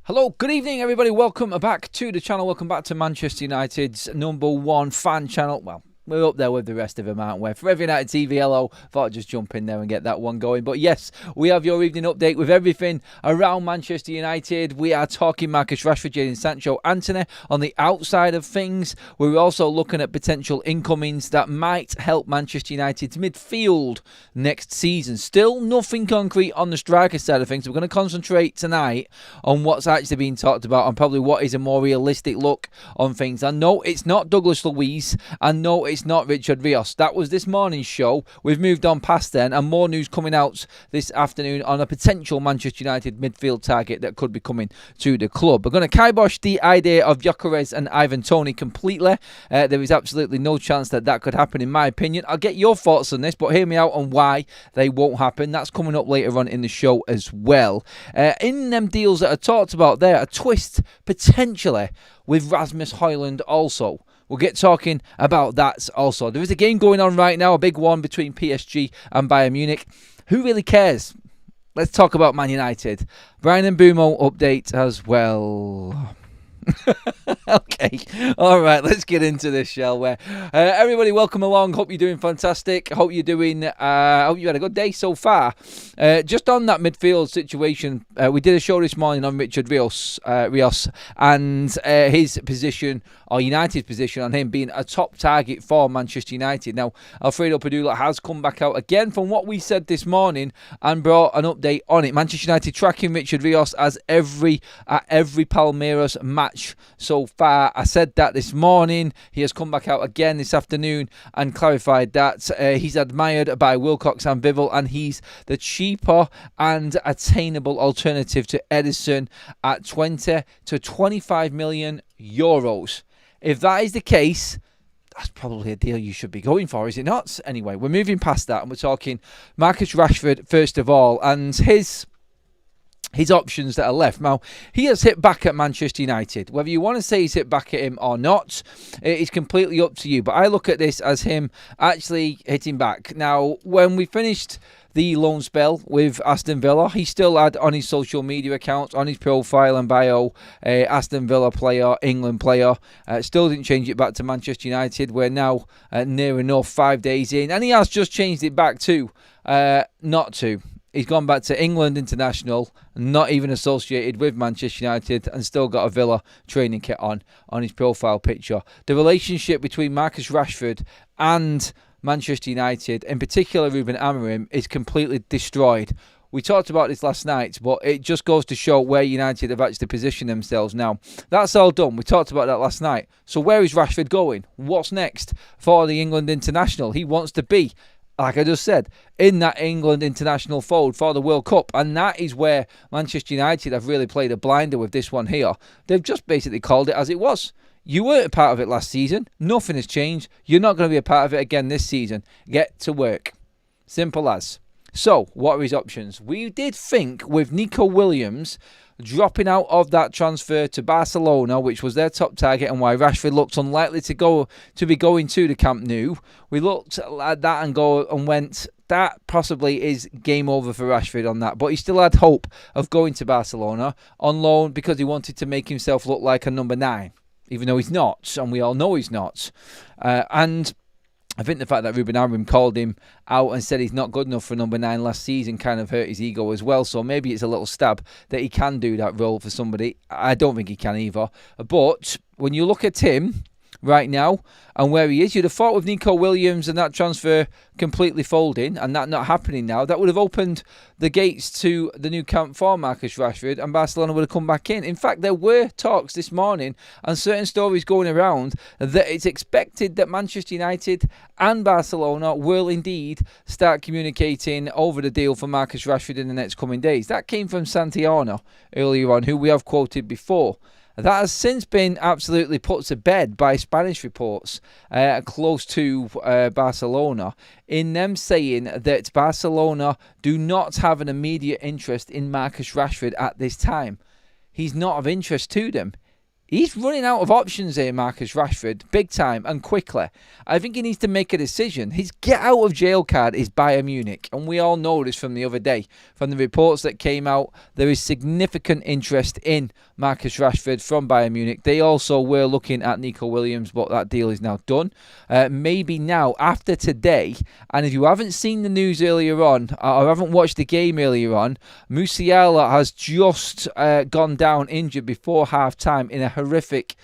Hello, good evening everybody, welcome back to the channel, welcome back to Manchester United's #1 fan channel. Well, we're up there with the rest of them, aren't we? For every United TV, hello. Thought I'd just jump in there and get that one going. But yes, we have your evening update with everything around Manchester United. We are talking Marcus Rashford, Jadon Sancho, Antony on the outside of things. We're also looking at potential incomings that might help Manchester United's midfield next season. Still nothing concrete on the striker side of things. We're going to concentrate tonight on what's actually being talked about and probably what is a more realistic look on things. I know it's not Douglas Luiz, and no, it's not Richard Rios. That was this morning's show. We've moved on past then, and more news coming out this afternoon on a potential Manchester United midfield target that could be coming to the club. We're going to kibosh the idea of ENQUIRIES and Ivan Toney completely. There is absolutely no chance that that could happen, in my opinion. I'll get your thoughts on this, but hear me out on why they won't happen. That's coming up later on in the show as well. In them deals that are talked about there, a twist potentially with Rasmus Højlund also. We'll get talking about that also. There is a game going on right now, a big one between PSG and Bayern Munich. Who really cares? Let's talk about Man United. Bryan Mbeumo update as well. Okay, all right, let's get into this, shall we? Everybody, welcome along. Hope you're doing fantastic. Hope you're doing. Hope you had a good day so far. Just on that midfield situation, we did a show this morning on Richard Rios, and his position, or United's position, on him being a top target for Manchester United. Now, Alfredo Padula has come back out again from what we said this morning and brought an update on it. Manchester United tracking Richard Rios as every Palmeiras match so far. I said that this morning. He has come back out again this afternoon and clarified that he's admired by Wilcox and Vivel, and he's the cheaper and attainable alternative to Edison at 20 to 25 million euros. If that is the case, that's probably a deal you should be going for, is it not? Anyway, we're moving past that and we're talking Marcus Rashford first of all, and his options that are left. Now, he has hit back at Manchester United. Whether you want to say he's hit back at him or not, it is completely up to you. But I look at this as him actually hitting back. Now, when we finished the loan spell with Aston Villa, he still had on his social media accounts, on his profile and bio, Aston Villa player, England player. Still didn't change it back to Manchester United. We're now near enough 5 days in. And he has just changed it back to not to. He's gone back to England international, not even associated with Manchester United, and still got a Villa training kit on his profile picture. The relationship between Marcus Rashford and Manchester United, in particular Ruben Amorim, is completely destroyed. We talked about this last night, but it just goes to show where United have actually positioned themselves now. That's all done. We talked about that last night. So where is Rashford going? What's next for the England international? He wants to be, like I just said, in that England international fold for the World Cup. And that is where Manchester United have really played a blinder with this one here. They've just basically called it as it was. You weren't a part of it last season. Nothing has changed. You're not going to be a part of it again this season. Get to work. Simple as. So, what are his options? We did think with Nico Williams dropping out of that transfer to Barcelona, which was their top target, and why Rashford looked unlikely to be going to the Camp Nou. We looked at that and went, that possibly is game over for Rashford on that. But he still had hope of going to Barcelona on loan because he wanted to make himself look like a number 9, even though he's not, and we all know he's not. And I think the fact that Ruben Amorim called him out and said he's not good enough for number 9 last season kind of hurt his ego as well. So maybe it's a little stab that he can do that role for somebody. I don't think he can either. But when you look at him right now and where he is, you'd have thought with Nico Williams and that transfer completely folding and that not happening now, that would have opened the gates to the new camp for Marcus Rashford and Barcelona would have come back in. In fact, there were talks this morning and certain stories going around that it's expected that Manchester United and Barcelona will indeed start communicating over the deal for Marcus Rashford in the next coming days. That came from Santiano earlier on, who we have quoted before. That has since been absolutely put to bed by Spanish reports close to Barcelona, in them saying that Barcelona do not have an immediate interest in Marcus Rashford at this time. He's not of interest to them. He's running out of options here, Marcus Rashford, big time and quickly. I think he needs to make a decision. His get out of jail card is Bayern Munich, and we all know this from the other day. From the reports that came out, there is significant interest in Marcus Rashford from Bayern Munich. They also were looking at Nico Williams, but that deal is now done. Maybe now, after today, and if you haven't seen the news earlier on, or haven't watched the game earlier on, Musiala has just gone down injured before half-time in a horrific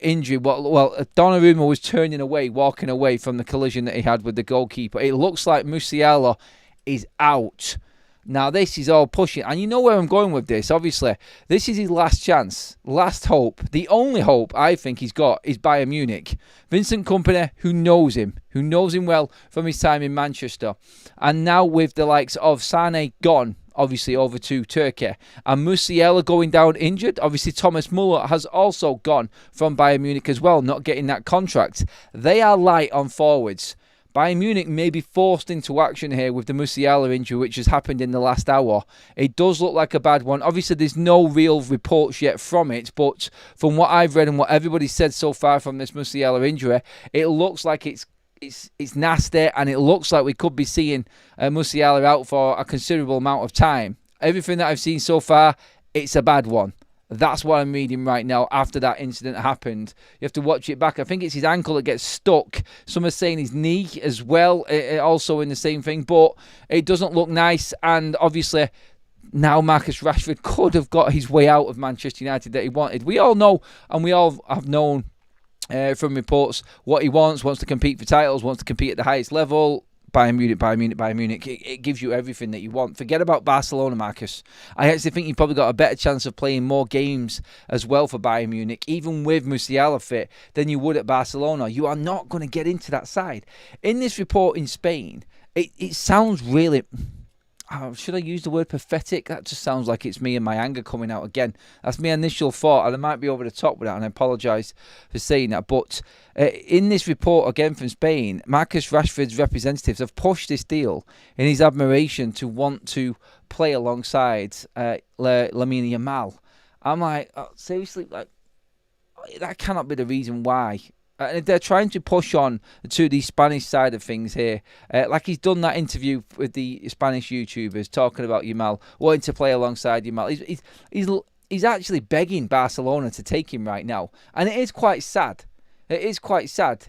injury. Well, Donnarumma was turning away, walking away from the collision that he had with the goalkeeper. It looks like Musiala is out. Now, this is all pushing, and you know where I'm going with this. Obviously, this is his last chance, last hope. The only hope I think he's got is Bayern Munich. Vincent Kompany, who knows him well from his time in Manchester. And now with the likes of Sané gone, obviously over to Turkey, and Musiala going down injured. Obviously, Thomas Muller has also gone from Bayern Munich as well, not getting that contract. They are light on forwards. Bayern Munich may be forced into action here with the Musiala injury, which has happened in the last hour. It does look like a bad one. Obviously, there's no real reports yet from it, but from what I've read and what everybody's said so far from this Musiala injury, it looks like it's nasty, and it looks like we could be seeing Musiala out for a considerable amount of time. Everything that I've seen so far, it's a bad one. That's what I'm reading right now after that incident happened. You have to watch it back. I think it's his ankle that gets stuck. Some are saying his knee as well, also in the same thing. But it doesn't look nice. And obviously, now Marcus Rashford could have got his way out of Manchester United that he wanted. We all know, and we all have known from reports, what he wants to compete for titles, wants to compete at the highest level. Bayern Munich. It gives you everything that you want. Forget about Barcelona, Marcus. I actually think you've probably got a better chance of playing more games as well for Bayern Munich, even with Musiala fit, than you would at Barcelona. You are not going to get into that side. In this report in Spain, it sounds really... should I use the word pathetic? That just sounds like it's me and my anger coming out again. That's my initial thought, and I might be over the top with that, and I apologise for saying that. But in this report, again from Spain, Marcus Rashford's representatives have pushed this deal in his admiration to want to play alongside Lamine Yamal. I'm like, seriously? Like, that cannot be the reason why. They're trying to push on to the Spanish side of things here. Like he's done that interview with the Spanish YouTubers talking about Yamal, wanting to play alongside Yamal. He's actually begging Barcelona to take him right now. And it is quite sad. It is quite sad.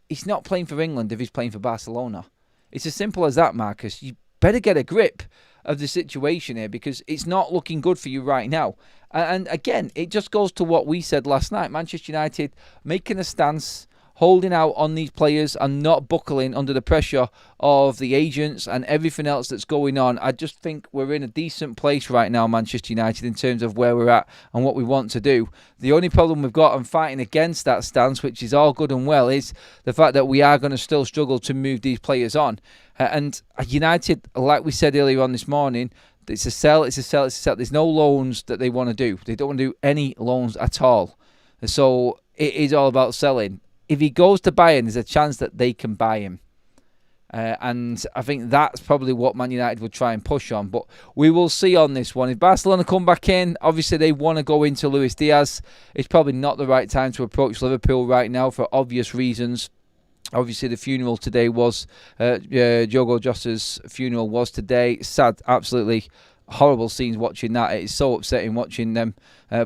He's not playing for England if he's playing for Barcelona. It's as simple as that, Marcus. You better get a grip of the situation here, because it's not looking good for you right now. And again, it just goes to what we said last night. Manchester United making a stance, holding out on these players and not buckling under the pressure of the agents and everything else that's going on. I just think we're in a decent place right now, Manchester United, in terms of where we're at and what we want to do. The only problem we've got in fighting against that stance, which is all good and well, is the fact that we are going to still struggle to move these players on. And United, like we said earlier on this morning, it's a sell. There's no loans that they want to do. They don't want to do any loans at all. So it is all about selling. If he goes to Bayern, there's a chance that they can buy him. And I think that's probably what Man United would try and push on. But we will see on this one. If Barcelona come back in, obviously they want to go into Luis Diaz. It's probably not the right time to approach Liverpool right now for obvious reasons. Obviously, the funeral today was, Diogo Jota's funeral was today. Sad, absolutely horrible scenes watching that. It is so upsetting watching them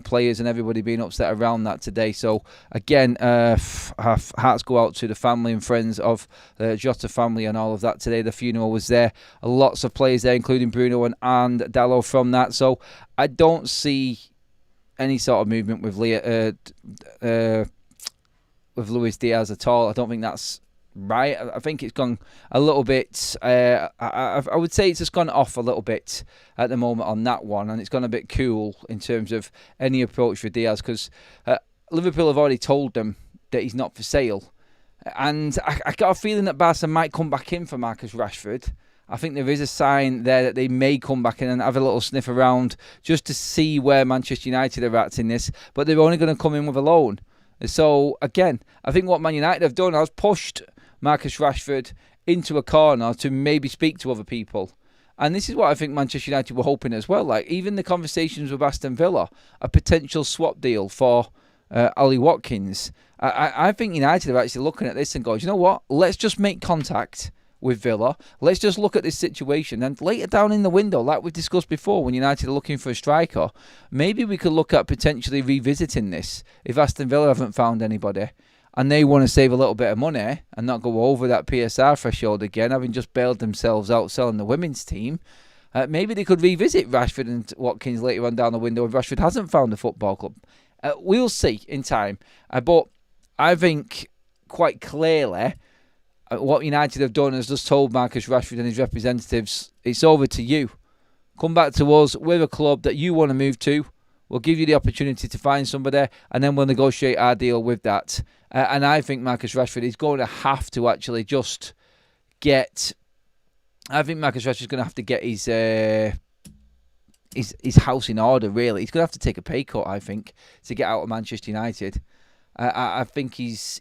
players and everybody being upset around that today. So, again, hearts go out to the family and friends of the Jota family and all of that today. The funeral was there. Lots of players there, including Bruno and Dalot from that. So, I don't see any sort of movement with Luis Diaz at all. I don't think that's right. I think it's gone a little bit, I would say it's just gone off a little bit at the moment on that one, and it's gone a bit cool in terms of any approach for Diaz, because Liverpool have already told them that he's not for sale, and I got a feeling that Barca might come back in for Marcus Rashford. I think there is a sign there that they may come back in and have a little sniff around just to see where Manchester United are at in this, but they're only going to come in with a loan. So, again, I think what Man United have done has pushed Marcus Rashford into a corner to maybe speak to other people. And this is what I think Manchester United were hoping as well. Like, even the conversations with Aston Villa, a potential swap deal for Ollie Watkins. I think United are actually looking at this and going, you know what? Let's just make contact with Villa. Let's just look at this situation. And later down in the window, like we've discussed before, when United are looking for a striker, maybe we could look at potentially revisiting this if Aston Villa haven't found anybody and they want to save a little bit of money and not go over that PSR threshold again, having just bailed themselves out selling the women's team. Maybe they could revisit Rashford and Watkins later on down the window if Rashford hasn't found a football club. We'll see in time. But I think quite clearly what United have done is just told Marcus Rashford and his representatives, it's over to you. Come back to us. We're a club that you want to move to. We'll give you the opportunity to find somebody, and then we'll negotiate our deal with that. And I think Marcus Rashford is going to have to actually just get... I think Marcus Rashford is going to have to get his house in order, really. He's going to have to take a pay cut, I think, to get out of Manchester United. I think he's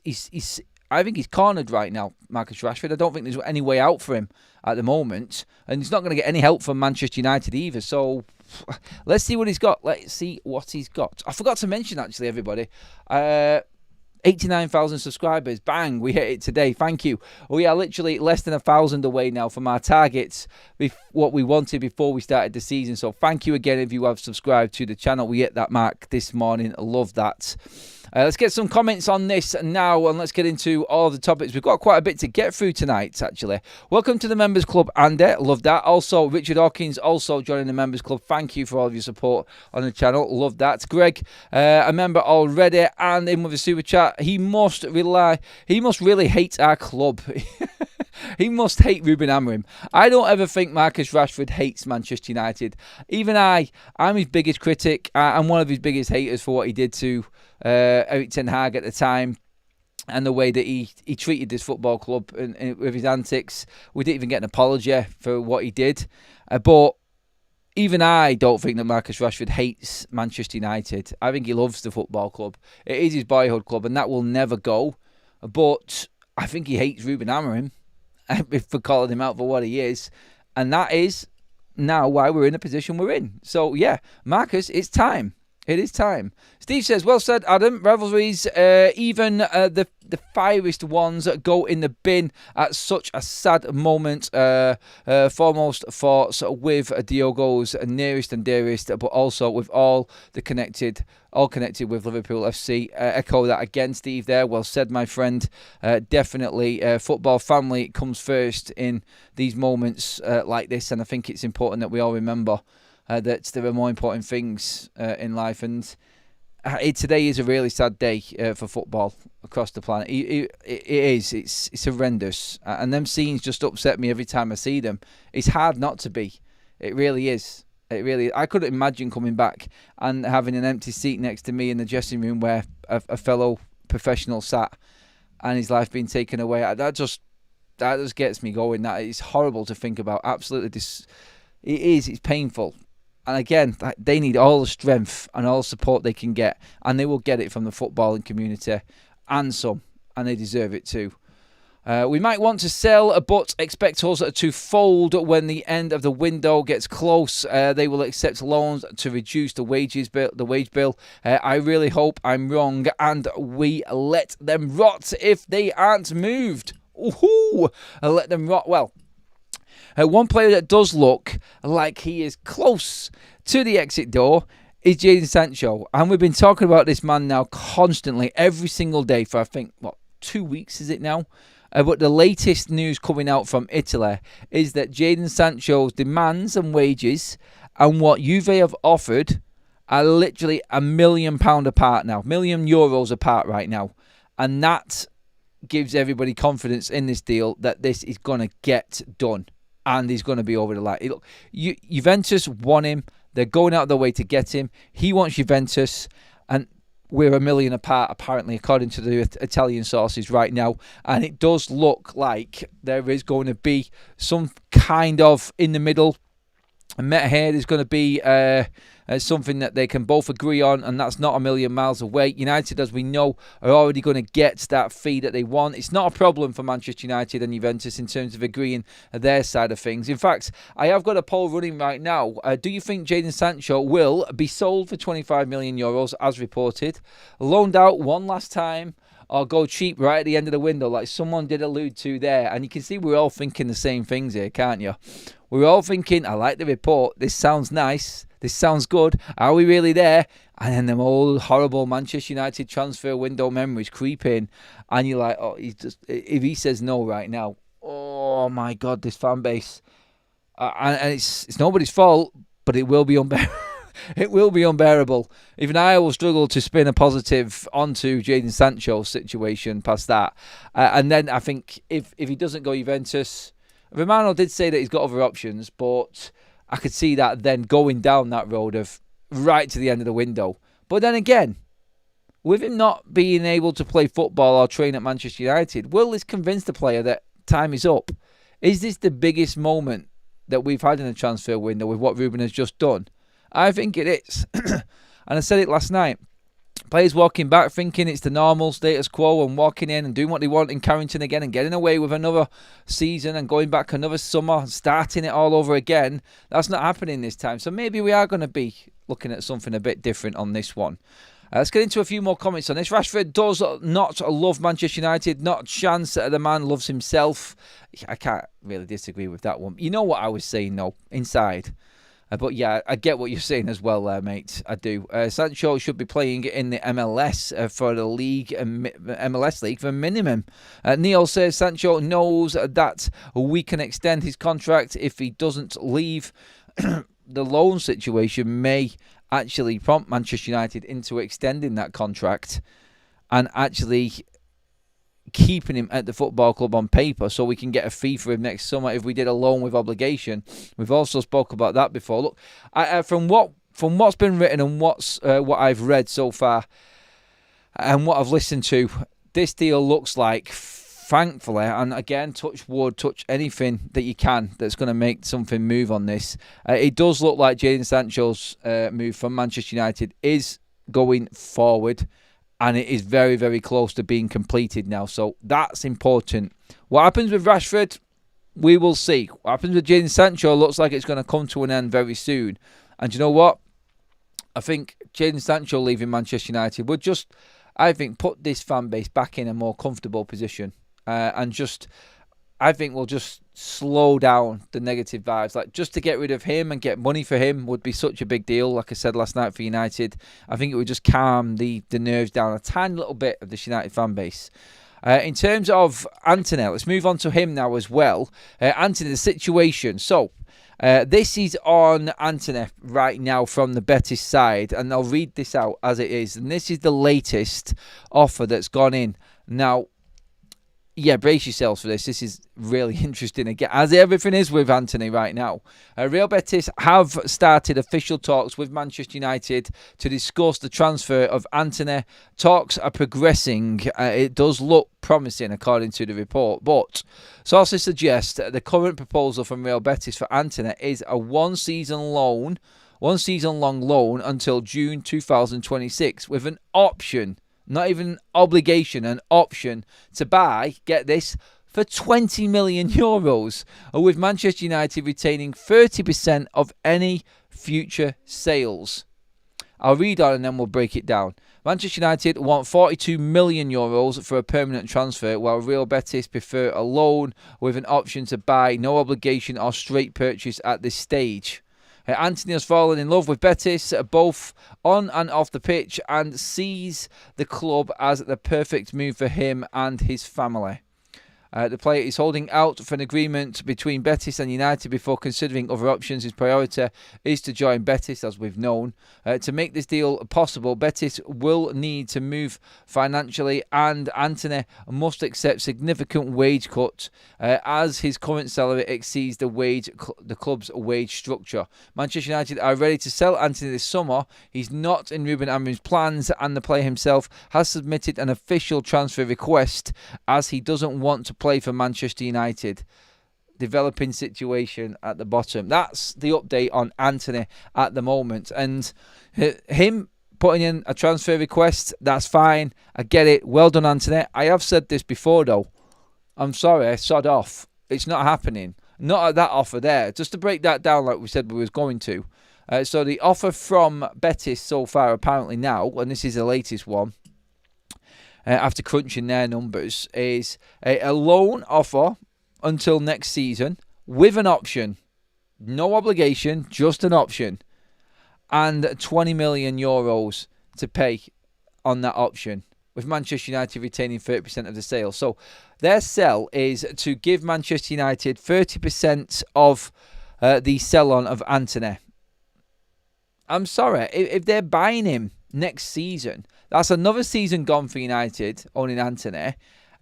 cornered right now, Marcus Rashford. I don't think there's any way out for him at the moment. And he's not going to get any help from Manchester United either. So let's see what he's got. Let's see what he's got. I forgot to mention, actually, everybody. 89,000 subscribers. Bang, we hit it today. Thank you. We are literally less than 1,000 away now from our targets, what we wanted before we started the season. So thank you again if you have subscribed to the channel. We hit that mark this morning. Love that. Let's get some comments on this now, and let's get into all of the topics. We've got quite a bit to get through tonight, actually. Welcome to the Members Club, Andy. Love that. Also, Richard Hawkins also joining the Members Club. Thank you for all of your support on the channel. Love that. Greg, a member already, and in with a super chat. He must really hate our club. He must hate Ruben Amorim. I don't ever think Marcus Rashford hates Manchester United. Even I'm his biggest critic. I'm one of his biggest haters for what he did to Erik ten Hag at the time, and the way that he treated this football club and with his antics. We didn't even get an apology for what he did. But even I don't think that Marcus Rashford hates Manchester United. I think he loves the football club. It is his boyhood club, and that will never go. But I think he hates Ruben Amorim for calling him out for what he is. And that is now why we're in the position we're in. So, yeah, Marcus, it's time. It is time. Steve says, well said, Adam. Rivalries, even the fieriest ones, go in the bin at such a sad moment. Foremost thoughts with Diogo's nearest and dearest, but also with all connected with Liverpool FC. Echo that again, Steve, there. Well said, my friend. Definitely, football family comes first in these moments like this, and I think it's important that we all remember that there are more important things in life, and today is a really sad day for football across the planet. It is. It's horrendous, and them scenes just upset me every time I see them. It's hard not to be. It really is. It really. I couldn't imagine coming back and having an empty seat next to me in the dressing room where a fellow professional sat, and his life being taken away. That just gets me going. That is horrible to think about. Absolutely, it is. It's painful. And again, they need all the strength and all the support they can get. And they will get it from the footballing community and some. And they deserve it too. We might want to sell, but expect us to fold when the end of the window gets close. They will accept loans to reduce the wage bill. I really hope I'm wrong. And we let them rot if they aren't moved. Ooh, let them rot. Well, one player that does look like he is close to the exit door is Jadon Sancho. And we've been talking about this man now constantly, every single day for, I think, 2 weeks is it now? But the latest news coming out from Italy is that Jadon Sancho's demands and wages and what Juve have offered are literally £1 million apart now. €1 million apart right now. And that gives everybody confidence in this deal that this is going to get done. And he's going to be over the line. Look, Juventus want him. They're going out of their way to get him. He wants Juventus. And we're £1 million apart, apparently, according to the Italian sources right now. And it does look like there is going to be some kind of in the middle. I met here, there's going to be something that they can both agree on, and that's not a million miles away. United, as we know, are already going to get that fee that they want. It's not a problem for Manchester United and Juventus in terms of agreeing their side of things. In fact, I have got a poll running right now. Do you think Jadon Sancho will be sold for 25 million euros, as reported, loaned out one last time, or go cheap right at the end of the window, like someone did allude to there? And you can see we're all thinking the same things here, can't you? We're all thinking, I like the report, this sounds nice, this sounds good, are we really there? And then them old horrible Manchester United transfer window memories creep in, and you're like, oh, if he says no right now, oh my God, this fan base. And it's nobody's fault, but it will be unbearable. It will be unbearable. Even I will struggle to spin a positive onto Jadon Sancho's situation past that. And then I think if he doesn't go Juventus, Romano did say that he's got other options, but I could see that then going down that road of right to the end of the window. But then again, with him not being able to play football or train at Manchester United, will this convince the player that time is up? Is this the biggest moment that we've had in a transfer window with what Ruben has just done? I think it is. And I said it last night. Players walking back thinking it's the normal status quo and walking in and doing what they want in Carrington again and getting away with another season and going back another summer and starting it all over again. That's not happening this time. So maybe we are going to be looking at something a bit different on this one. Let's get into a few more comments on this. Rashford does not love Manchester United. Not a chance that the man loves himself. I can't really disagree with that one. You know what I was saying, though, inside. But yeah, I get what you're saying as well, mate. I do. Sancho should be playing in the MLS for the league, MLS league for minimum. Neil says Sancho knows that we can extend his contract if he doesn't leave. The loan situation may actually prompt Manchester United into extending that contract and actually keeping him at the football club on paper so we can get a fee for him next summer if we did a loan with obligation. We've also spoke about that before. Look, from what's been written and what I've read so far and what I've listened to, this deal looks like, thankfully, and again, touch wood, touch anything that you can that's going to make something move on this. It does look like Jadon Sancho's move from Manchester United is going forward. And it is very, very close to being completed now. So that's important. What happens with Rashford, we will see. What happens with Jadon Sancho looks like it's going to come to an end very soon. And you know what? I think Jadon Sancho leaving Manchester United would just, I think, put this fan base back in a more comfortable position. And just, I think we'll just slow down the negative vibes. Like, just to get rid of him and get money for him would be such a big deal, like I said last night for United. I think it would just calm the nerves down a tiny little bit of this United fan base. In terms of Antony, let's move on to him now as well. Antony, the situation. So, this is on Antony right now from the Betis side, and I'll read this out as it is. And this is the latest offer that's gone in. Now, yeah, brace yourselves for this. This is really interesting again, as everything is with Antony right now. Real Betis have started official talks with Manchester United to discuss the transfer of Antony. Talks are progressing. It does look promising according to the report, but sources suggest that the current proposal from Real Betis for Antony is a one-season-long loan until June 2026 with an option. Not even obligation, an option to buy, get this, for 20 million euros, with Manchester United retaining 30% of any future sales. I'll read on and then we'll break it down. Manchester United want 42 million euros for a permanent transfer, while Real Betis prefer a loan with an option to buy, no obligation or straight purchase at this stage. Antony has fallen in love with Betis, both on and off the pitch, and sees the club as the perfect move for him and his family. The player is holding out for an agreement between Betis and United before considering other options. His priority is to join Betis, as we've known. To make this deal possible, Betis will need to move financially, and Antony must accept significant wage cut as his current salary exceeds the club's wage structure. Manchester United are ready to sell Antony this summer. He's not in Ruben Amorim's plans, and the player himself has submitted an official transfer request as he doesn't want to play for Manchester United. developing situation at the bottom. That's the update on Antony at the moment. And him putting in a transfer request, that's fine. I get it. Well done, Antony. I have said this before, though. I'm sorry, sod off. It's not happening. Not at that offer there. Just to break that down like we said we was going to. So the offer from Betis so far apparently now, and this is the latest one, after crunching their numbers, is a loan offer until next season with an option. No obligation, just an option. And 20 million euros to pay on that option, with Manchester United retaining 30% of the sale. So their sell is to give Manchester United 30% of the sell-on of Antony. I'm sorry, if they're buying him next season, that's another season gone for United owning Antony,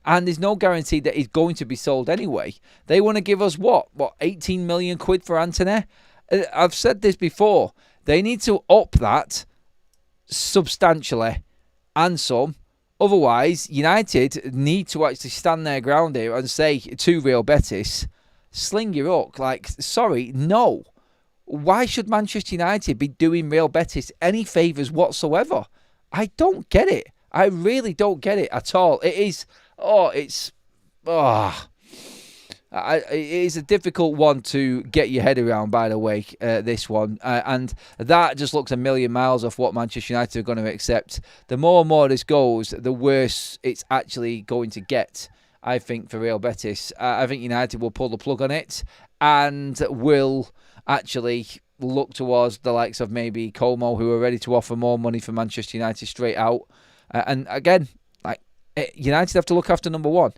and there's no guarantee that he's going to be sold anyway. They want to give us what 18 million quid for Antony? I've said this before. They need to up that substantially and some. Otherwise, United need to actually stand their ground here and say to Real Betis, sling your hook. Like, sorry, no. Why should Manchester United be doing Real Betis any favours whatsoever? I don't get it. I really don't get it at all. It is, it is a difficult one to get your head around, by the way, this one. And that just looks a million miles off what Manchester United are going to accept. The more and more this goes, the worse it's actually going to get, I think, for Real Betis. I think United will pull the plug on it and will actually look towards the likes of maybe Como, who are ready to offer more money for Manchester United straight out. And again, United have to look after number one.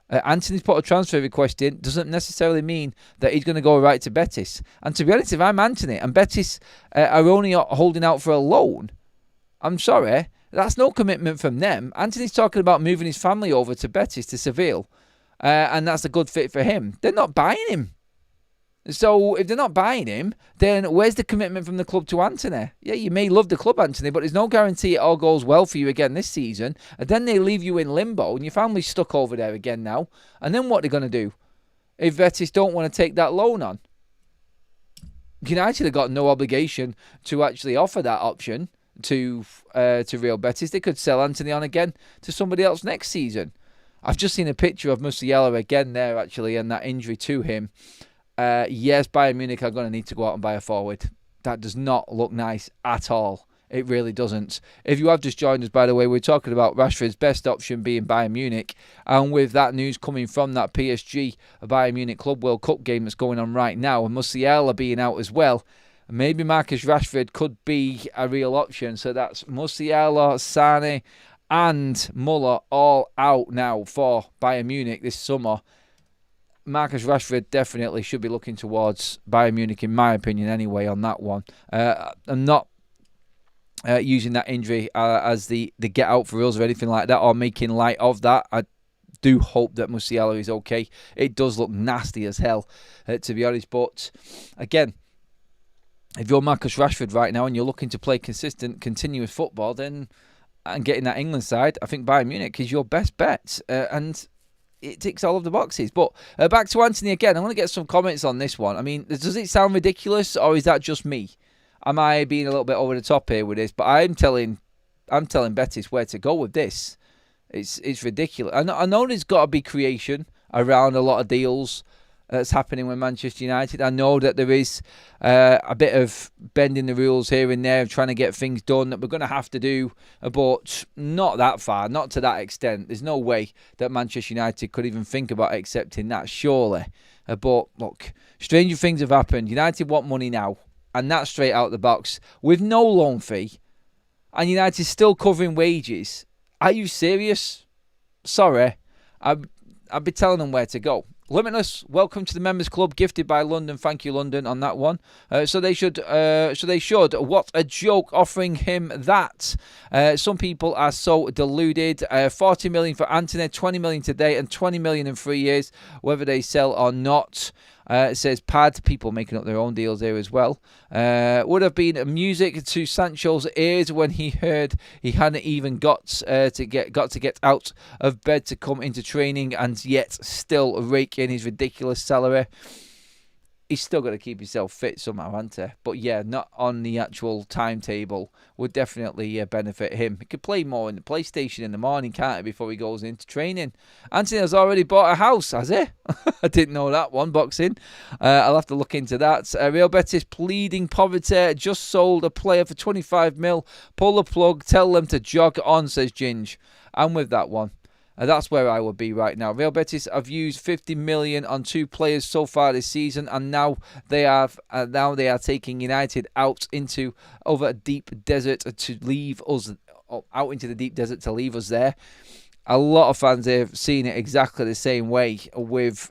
Antony's put a transfer request in, doesn't necessarily mean that he's going to go right to Betis. And to be honest, if I'm Antony and Betis are only holding out for a loan, I'm sorry, that's no commitment from them. Antony's talking about moving his family over to Betis, to Seville, and that's a good fit for him. They're not buying him. So if they're not buying him, then where's the commitment from the club to Antony? Yeah, you may love the club, Antony, but there's no guarantee it all goes well for you again this season. And then they leave you in limbo and your family's stuck over there again now. And then what are they going to do if Betis don't want to take that loan on? United have got no obligation to actually offer that option to Real Betis. They could sell Antony on again to somebody else next season. I've just seen a picture of Musiala again there, actually, and that injury to him. Yes, Bayern Munich are going to need to go out and buy a forward. That does not look nice at all. It really doesn't. If you have just joined us, by the way, we're talking about Rashford's best option being Bayern Munich. And with that news coming from that PSG Bayern Munich Club World Cup game that's going on right now, and Musiala being out as well, maybe Marcus Rashford could be a real option. So that's Musiala, Sane and Muller all out now for Bayern Munich this summer. Marcus Rashford definitely should be looking towards Bayern Munich, in my opinion, anyway, on that one. I'm not using that injury as the get out for us or anything like that, or making light of that. I do hope that Musiala is okay. It does look nasty as hell, to be honest. But again, if you're Marcus Rashford right now and you're looking to play consistent, continuous football, then and getting that England side, I think Bayern Munich is your best bet. And it ticks all of the boxes. But back to Antony again. I want to get some comments on this one. I mean, does it sound ridiculous, or is that just me? Am I being a little bit over the top here with this? But I'm telling Betis where to go with this. It's ridiculous. I know there's got to be creation around a lot of deals that's happening with Manchester United. I know that there is a bit of bending the rules here and there, trying to get things done that we're going to have to do, but not that far, not to that extent. There's no way that Manchester United could even think about accepting that, surely. But look, stranger things have happened. United want money now, and that's straight out the box, with no loan fee, and United still covering wages. Are you serious? Sorry, I'd be telling them where to go. Limitless, welcome to the members club, gifted by London. Thank you, London, on that one. So they should. What a joke, offering him that. Some people are so deluded. 40 million for Antony, 20 million today, and 20 million in 3 years, whether they sell or not. It says pad, people making up their own deals here as well. Would have been music to Sancho's ears when he heard he hadn't even got to get out of bed to come into training, and yet still rake in his ridiculous salary. He's still got to keep himself fit somehow, hasn't he? But yeah, not on the actual timetable would definitely benefit him. He could play more in the PlayStation in the morning, can't he, before he goes into training. Antony has already bought a house, has he? I didn't know that one, boxing. I'll have to look into that. Real Betis pleading poverty. Just sold a player for 25 mil. Pull the plug. Tell them to jog on, says Ginge. I'm with that one. That's where I would be right now. Real Betis have used 50 million on 2 players so far this season, and now they are taking United out into a deep desert to leave us out into the deep desert to leave us there. A lot of fans have seen it exactly the same way, with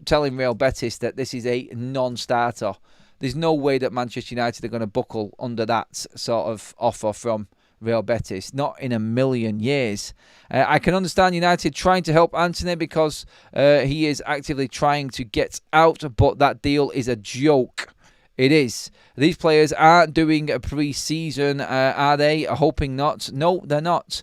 telling Real Betis that this is a non-starter. There's no way that Manchester United are going to buckle under that sort of offer from Real Betis, not in a million years. I can understand United trying to help Antony because he is actively trying to get out, but that deal is a joke. It is. These players aren't doing a pre-season, are they? Hoping not. No, they're not.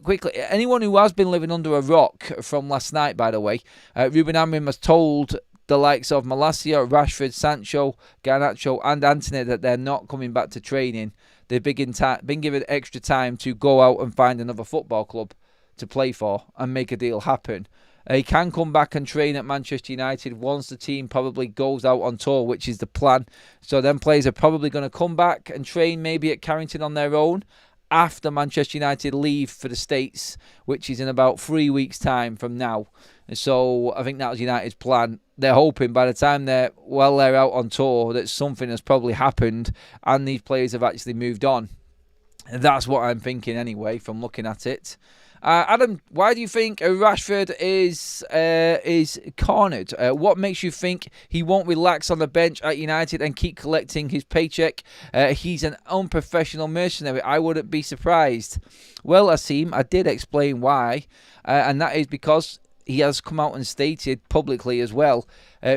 Quickly, anyone who has been living under a rock from last night, by the way, Ruben Amorim has told the likes of Malacia, Rashford, Sancho, Garnacho and Antony that they're not coming back to training. They've been given extra time to go out and find another football club to play for and make a deal happen. He can come back and train at Manchester United once the team probably goes out on tour, which is the plan. So then players are probably going to come back and train maybe at Carrington on their own after Manchester United leave for the States, which is in about 3 weeks' time from now. So I think that was United's plan. They're hoping by the time they're out on tour that something has probably happened and these players have actually moved on. That's what I'm thinking anyway from looking at it. Adam, why do you think Rashford is cornered? What makes you think he won't relax on the bench at United and keep collecting his paycheck? He's an unprofessional mercenary. I wouldn't be surprised. Well, Asim, I did explain why, and that is because he has come out and stated publicly as well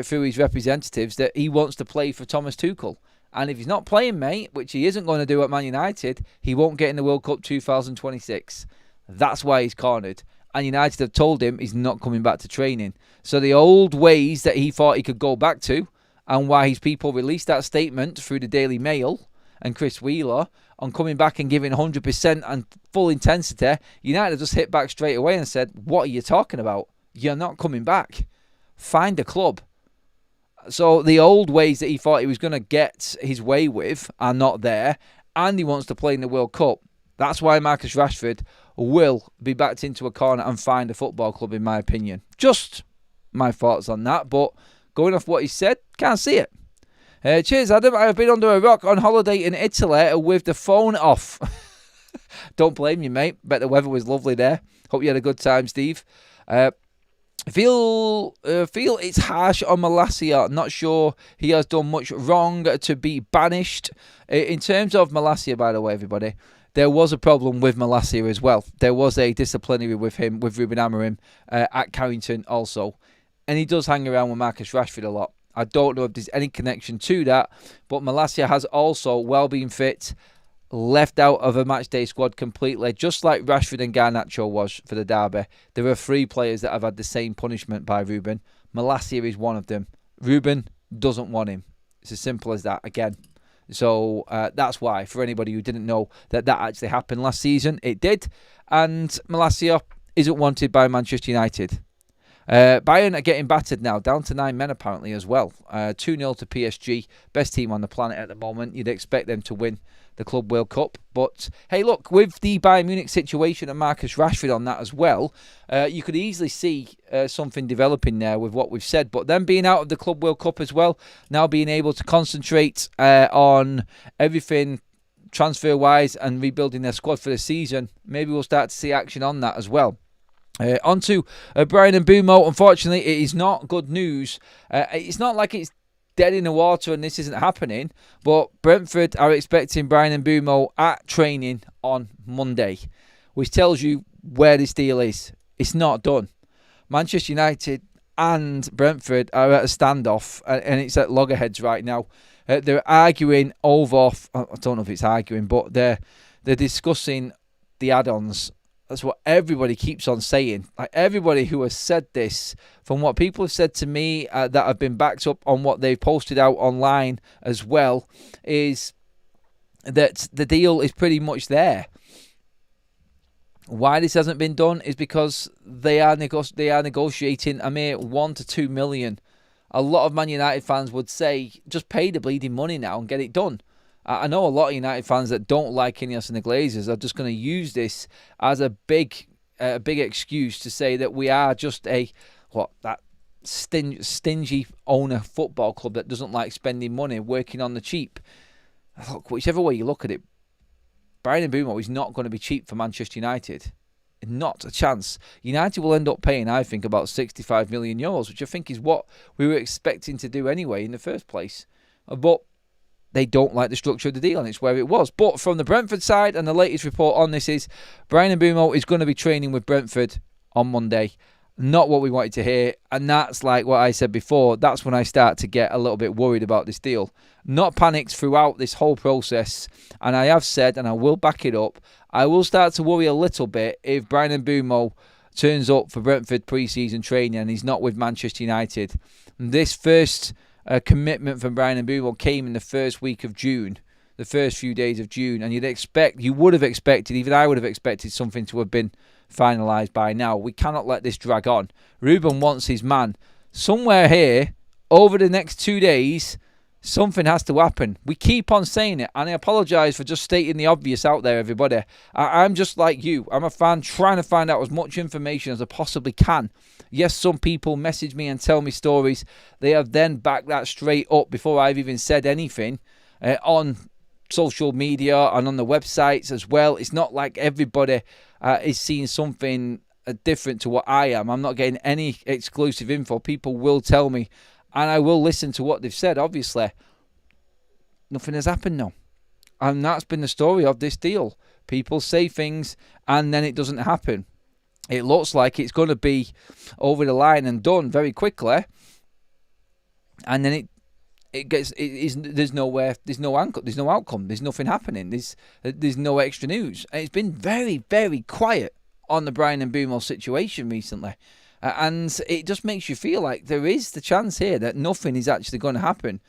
through his representatives that he wants to play for Thomas Tuchel. And if he's not playing, mate, which he isn't going to do at Man United, he won't get in the World Cup 2026. That's why he's cornered. And United have told him he's not coming back to training. So the old ways that he thought he could go back to, and why his people released that statement through the Daily Mail and Chris Wheeler on coming back and giving 100% and full intensity, United just hit back straight away and said, what are you talking about? You're not coming back. Find a club. So the old ways that he thought he was going to get his way with are not there, and he wants to play in the World Cup. That's why Marcus Rashford will be backed into a corner and find a football club, in my opinion. Just my thoughts on that, but going off what he said, can't see it. Cheers, Adam. I have been under a rock on holiday in Italy with the phone off. Don't blame you, mate. Bet the weather was lovely there. Hope you had a good time, Steve. Feel it's harsh on Malacia. Not sure he has done much wrong to be banished. In terms of Malacia, by the way, everybody, there was a problem with Malacia as well. There was a disciplinary with him, with Ruben Amorim, at Carrington also. And he does hang around with Marcus Rashford a lot. I don't know if there's any connection to that, but Malacia has also, well being fit, left out of a matchday squad completely, just like Rashford and Garnacho was for the derby. There are 3 players that have had the same punishment by Ruben. Malacia is one of them. Ruben doesn't want him. It's as simple as that, again. So that's why, for anybody who didn't know that actually happened last season, it did. And Malacia isn't wanted by Manchester United. Bayern are getting battered now, down to 9 men apparently as well. 2-0 to PSG, best team on the planet at the moment. You'd expect them to win the Club World Cup. But, hey, look, with the Bayern Munich situation and Marcus Rashford on that as well, you could easily see something developing there with what we've said. But them being out of the Club World Cup as well, now being able to concentrate on everything transfer-wise and rebuilding their squad for the season, maybe we'll start to see action on that as well. On to Bryan Mbeumo. Unfortunately, it is not good news. It's not like it's dead in the water and this isn't happening, but Brentford are expecting Bryan Mbeumo at training on Monday, which tells you where this deal is. It's not done. Manchester United and Brentford are at a standoff, and it's at loggerheads right now. They're arguing over, I don't know if it's arguing, but they're discussing the add-ons. That's what everybody keeps on saying. Like, everybody who has said this, from what people have said to me that have been backed up on what they've posted out online as well, is that the deal is pretty much there. Why this hasn't been done is because they are negotiating a mere 1 to 2 million. A lot of Man United fans would say, just pay the bleeding money now and get it done. I know a lot of United fans that don't like Ineos and the Glazers are just going to use this as a big excuse to say that we are just that stingy owner football club that doesn't like spending money, working on the cheap. Look, whichever way you look at it, Bryan Mbeumo is not going to be cheap for Manchester United. Not a chance. United will end up paying, I think, about 65 million euros, which I think is what we were expecting to do anyway in the first place. But they don't like the structure of the deal, and it's where it was. But from the Brentford side, and the latest report on this is Bryan Mbeumo is going to be training with Brentford on Monday. Not what we wanted to hear, and that's like what I said before. That's when I start to get a little bit worried about this deal. Not panicked throughout this whole process, and I have said, and I will back it up, I will start to worry a little bit if Bryan Mbeumo turns up for Brentford pre-season training and he's not with Manchester United. This first commitment from Bryan Mbeumo came in the first week of June, the first few days of June, and you would have expected, even I would have expected something to have been finalised by now. We cannot let this drag on. Ruben wants his man. Somewhere here, over the next 2 days, something has to happen. We keep on saying it, and I apologise for just stating the obvious out there, everybody. I'm just like you. I'm a fan trying to find out as much information as I possibly can. Yes, some people message me and tell me stories. They have then backed that straight up before I've even said anything on social media and on the websites as well. It's not like everybody is seeing something different to what I am. I'm not getting any exclusive info. People will tell me, and I will listen to what they've said, obviously. Nothing has happened, no. And that's been the story of this deal. People say things, and then it doesn't happen. It looks like it's going to be over the line and done very quickly, and then there's no outcome. There's nothing happening. There's no extra news. And it's been very, very quiet on the Bryan Mbeumo situation recently. And it just makes you feel like there is the chance here that nothing is actually going to happen.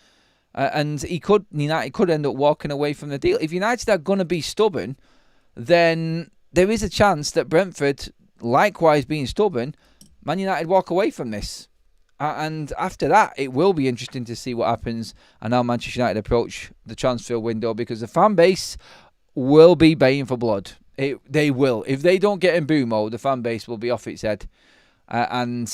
And United could end up walking away from the deal. If United are going to be stubborn, then there is a chance that Brentford, likewise being stubborn, Man United walk away from this. And after that, it will be interesting to see what happens and how Manchester United approach the transfer window, because the fan base will be baying for blood. They will. If they don't get Mbeumo, the fan base will be off its head. And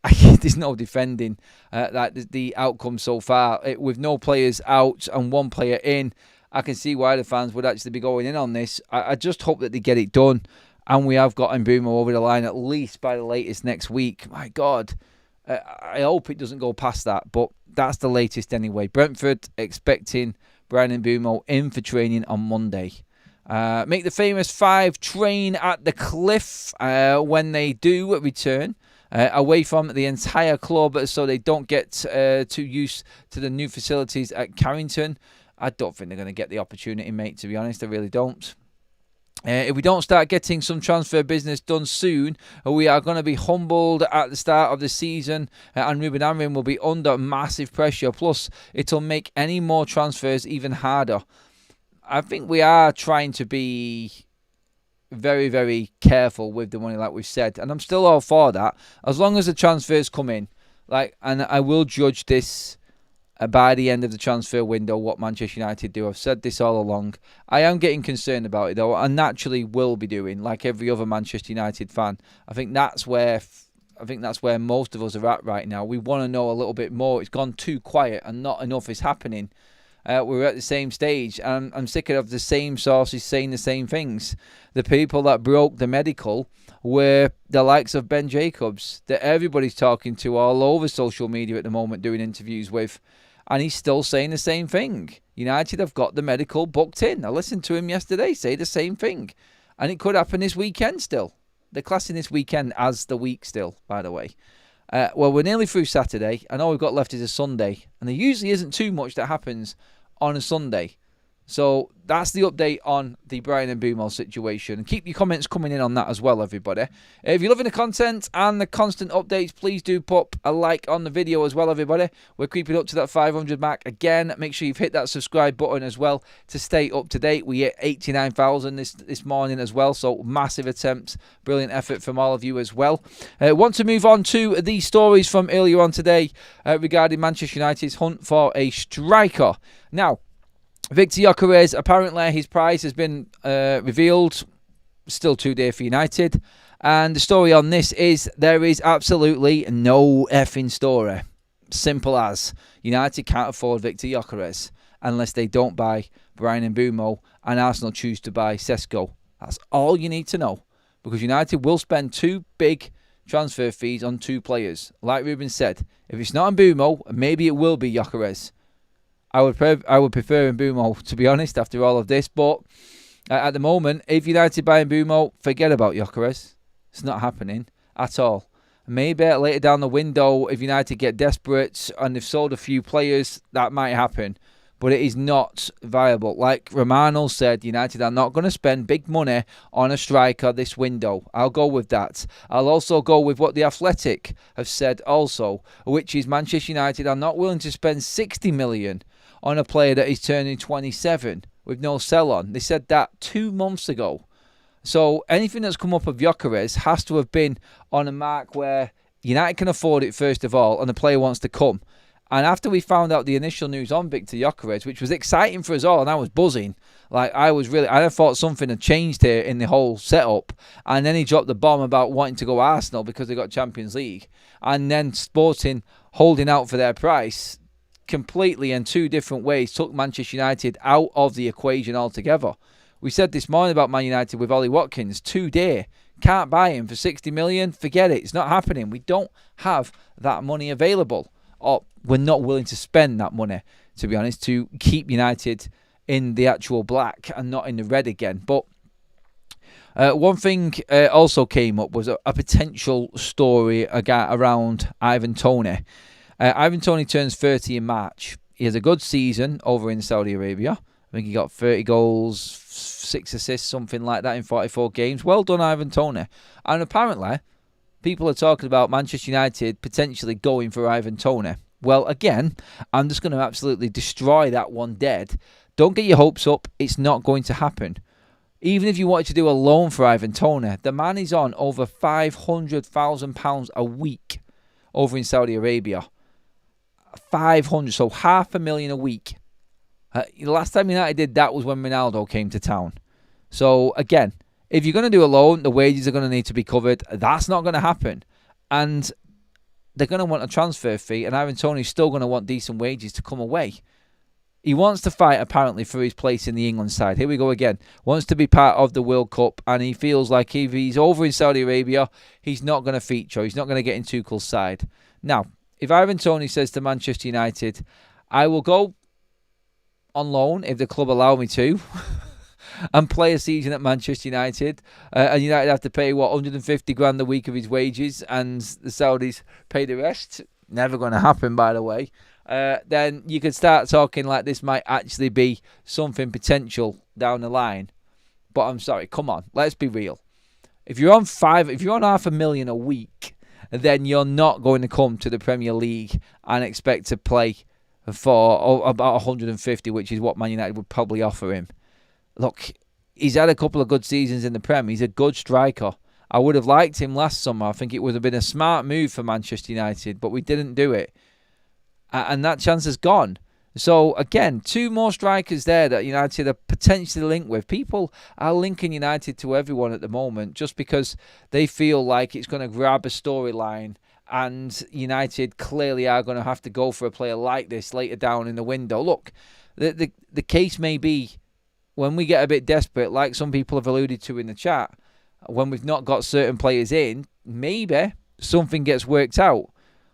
there's no defending the outcome so far. With no players out and one player in, I can see why the fans would actually be going in on this. I just hope that they get it done, and we have got Mbeumo over the line at least by the latest next week. My God. I hope it doesn't go past that, but that's the latest anyway. Brentford expecting Bryan Mbeumo in for training on Monday. Make the famous five train at the Cliff when they do return, away from the entire club, so they don't get too used to the new facilities at Carrington. I don't think they're going to get the opportunity, mate, to be honest. I really don't. If we don't start getting some transfer business done soon, we are going to be humbled at the start of the season, and Ruben Amorim will be under massive pressure. Plus, it'll make any more transfers even harder. I think we are trying to be very, very careful with the money, like we've said, and I'm still all for that, as long as the transfers come in. And I will judge this by the end of the transfer window, what Manchester United do. I've said this all along. I am getting concerned about it, though. I naturally will be doing, like every other Manchester United fan. I think that's where most of us are at right now. We want to know a little bit more. It's gone too quiet, and not enough is happening. We're at the same stage, and I'm sick of the same sources saying the same things. The people that broke the medical were the likes of Ben Jacobs, that everybody's talking to all over social media at the moment, doing interviews with. And he's still saying the same thing. United have got the medical booked in. I listened to him yesterday say the same thing. And it could happen this weekend still. They're classing this weekend as the week still, by the way. Well, we're nearly through Saturday, and all we've got left is a Sunday, and there usually isn't too much that happens on a Sunday. So that's the update on the Bryan Mbeumo situation. And keep your comments coming in on that as well, everybody. If you're loving the content and the constant updates, please do pop a like on the video as well, everybody. We're creeping up to that 500 mark. Again, make sure you've hit that subscribe button as well to stay up to date. We hit 89,000 this morning as well, so massive attempt. Brilliant effort from all of you as well. Want to move on to the stories from earlier on today regarding Manchester United's hunt for a striker. Now, Victor Gyökeres, apparently his price has been revealed. Still too dear for United. And the story on this is there is absolutely no effing story. Simple as. United can't afford Victor Gyökeres unless they don't buy Bryan Mbeumo and Arsenal choose to buy Sesko. That's all you need to know. Because United will spend two big transfer fees on two players. Like Ruben said, if it's not Mbeumo, maybe it will be Gyökeres. I would prefer Mbeumo, to be honest, after all of this. But at the moment, if United buy Mbeumo, forget about Gyökeres. It's not happening at all. Maybe later down the window, if United get desperate and they've sold a few players, that might happen. But it is not viable. Like Romano said, United are not going to spend big money on a striker this window. I'll go with that. I'll also go with what The Athletic have said also, which is Manchester United are not willing to spend 60 million on a player that is turning 27 with no sell-on. They said that 2 months ago. So anything that's come up of Gyökeres has to have been on a mark where United can afford it first of all and the player wants to come. And after we found out the initial news on Victor Gyökeres, which was exciting for us all, and I was buzzing, I thought something had changed here in the whole setup. And then he dropped the bomb about wanting to go Arsenal because they got Champions League. And then Sporting holding out for their price completely in two different ways took Manchester United out of the equation altogether. We said this morning about Man United with Ollie Watkins, 2 day. Can't buy him for 60 million. Forget it. It's not happening. We don't have that money available. Or we're not willing to spend that money, to be honest, to keep United in the actual black and not in the red again. But one thing also came up was a potential story around Ivan Toney. Ivan Toney turns 30 in March. He has a good season over in Saudi Arabia. I think he got 30 goals, 6 assists, something like that in 44 games. Well done, Ivan Toney. And apparently, people are talking about Manchester United potentially going for Ivan Toney. Well, again, I'm just going to absolutely destroy that one dead. Don't get your hopes up. It's not going to happen. Even if you wanted to do a loan for Ivan Toney, the man is on over £500,000 a week over in Saudi Arabia. 500, so $500,000 a week. The last time United did that was when Ronaldo came to town. So again, if you're going to do a loan, the wages are going to need to be covered. That's not going to happen. And they're going to want a transfer fee, and Ivan Toney's still going to want decent wages to come away. He wants to fight, apparently, for his place in the England side. Here we go again. Wants to be part of the World Cup, and he feels like if he's over in Saudi Arabia, he's not going to feature. He's not going to get in Tuchel's side. Now, if Ivan Toney says to Manchester United, I will go on loan if the club allow me to and play a season at Manchester United, and United have to pay 150 grand a week of his wages and the Saudis pay the rest, never going to happen by the way, then you could start talking like this might actually be something potential down the line. But I'm sorry, come on, let's be real. If you're on $500,000 a week, then you're not going to come to the Premier League and expect to play for about 150, which is what Man United would probably offer him. Look, he's had a couple of good seasons in the Prem. He's a good striker. I would have liked him last summer. I think it would have been a smart move for Manchester United, but we didn't do it. And that chance has gone. So, again, 2 more strikers there that United are potentially linked with. People are linking United to everyone at the moment just because they feel like it's going to grab a storyline, and United clearly are going to have to go for a player like this later down in the window. Look, the case may be when we get a bit desperate, like some people have alluded to in the chat, when we've not got certain players in, maybe something gets worked out.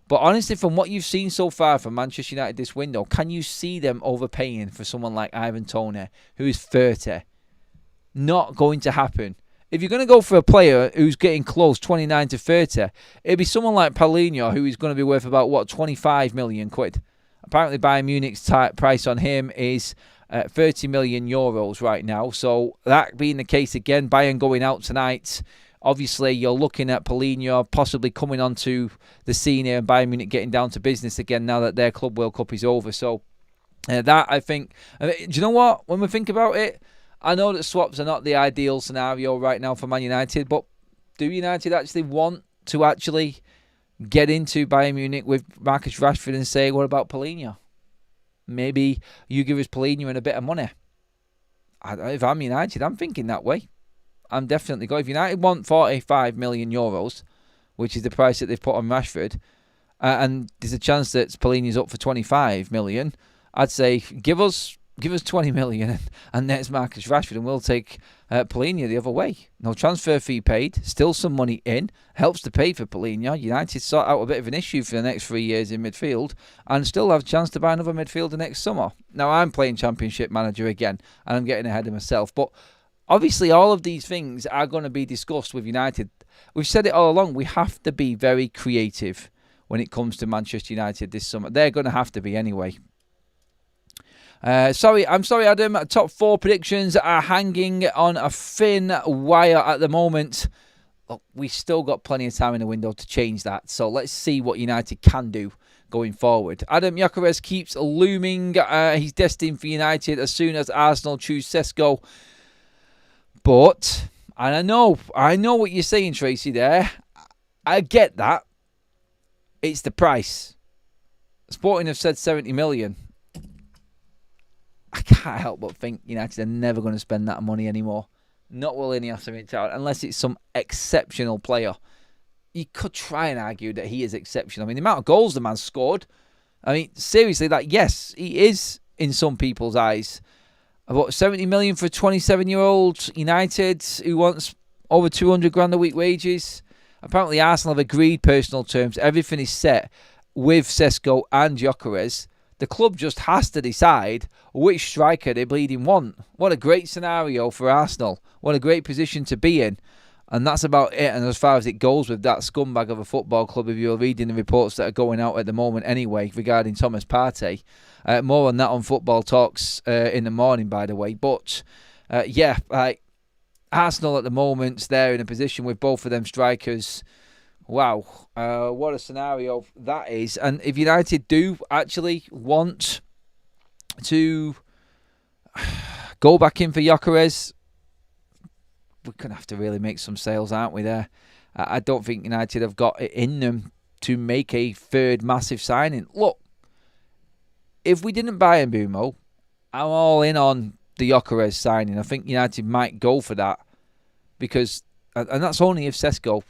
But honestly, from what you've seen so far from Manchester United this window, can you see them overpaying for someone like Ivan Toney, who is 30? Not going to happen. If you're going to go for a player who's getting close, 29 to 30, it'd be someone like Paulinho, who is going to be worth about, what, 25 million quid. Apparently, Bayern Munich's price on him is 30 million euros right now. So that being the case again, Bayern going out tonight. Obviously, you're looking at Paulinho possibly coming onto the scene here and Bayern Munich getting down to business again now that their Club World Cup is over. So that, I think, do you know what? When we think about it, I know that swaps are not the ideal scenario right now for Man United, but do United actually want to actually get into Bayern Munich with Marcus Rashford and say, what about Paulinho? Maybe you give us Paulinho and a bit of money. If I'm United, I'm thinking that way. I'm definitely going. If United want 45 million euros, which is the price that they've put on Rashford, and there's a chance that Paulinho's up for 25 million, I'd say give us 20 million and there's Marcus Rashford, and we'll take Paulinho the other way. No transfer fee paid, still some money in, helps to pay for Paulinho. United sort out a bit of an issue for the next 3 years in midfield and still have a chance to buy another midfielder next summer. Now, I'm playing Championship Manager again and I'm getting ahead of myself, but obviously all of these things are going to be discussed with United. We've said it all along, we have to be very creative when it comes to Manchester United this summer. They're going to have to be anyway. I'm sorry, Adam. Top 4 predictions are hanging on a thin wire at the moment. Look, we've still got plenty of time in the window to change that. So let's see what United can do going forward. Adam Gyökeres keeps looming. He's destined for United as soon as Arsenal choose Sesko. But, and I know what you're saying, Tracy, there. I get that. It's the price. Sporting have said 70 million. I can't help but think United are never going to spend that money anymore. Not willing to have something out unless it's some exceptional player. You could try and argue that he is exceptional. I mean, the amount of goals the man scored. I mean, seriously, yes, he is in some people's eyes. About 70 million for a 27-year-old United who wants over 200 grand a week wages. Apparently, Arsenal have agreed personal terms. Everything is set with Sesko and Gyökeres. The club just has to decide which striker they bleeding want. What a great scenario for Arsenal. What a great position to be in. And that's about it. And as far as it goes with that scumbag of a football club, if you're reading the reports that are going out at the moment anyway regarding Thomas Partey. More on that on Football Talks in the morning, by the way. But, Arsenal at the moment, they're in a position with both of them strikers. Wow, what a scenario that is. And if United do actually want to go back in for Gyökeres, we're going to have to really make some sales, aren't we, there? I don't think United have got it in them to make a third massive signing. Look, if we didn't buy Mbeumo, I'm all in on the Gyökeres signing. I think United might go for that because, and that's only if Sesko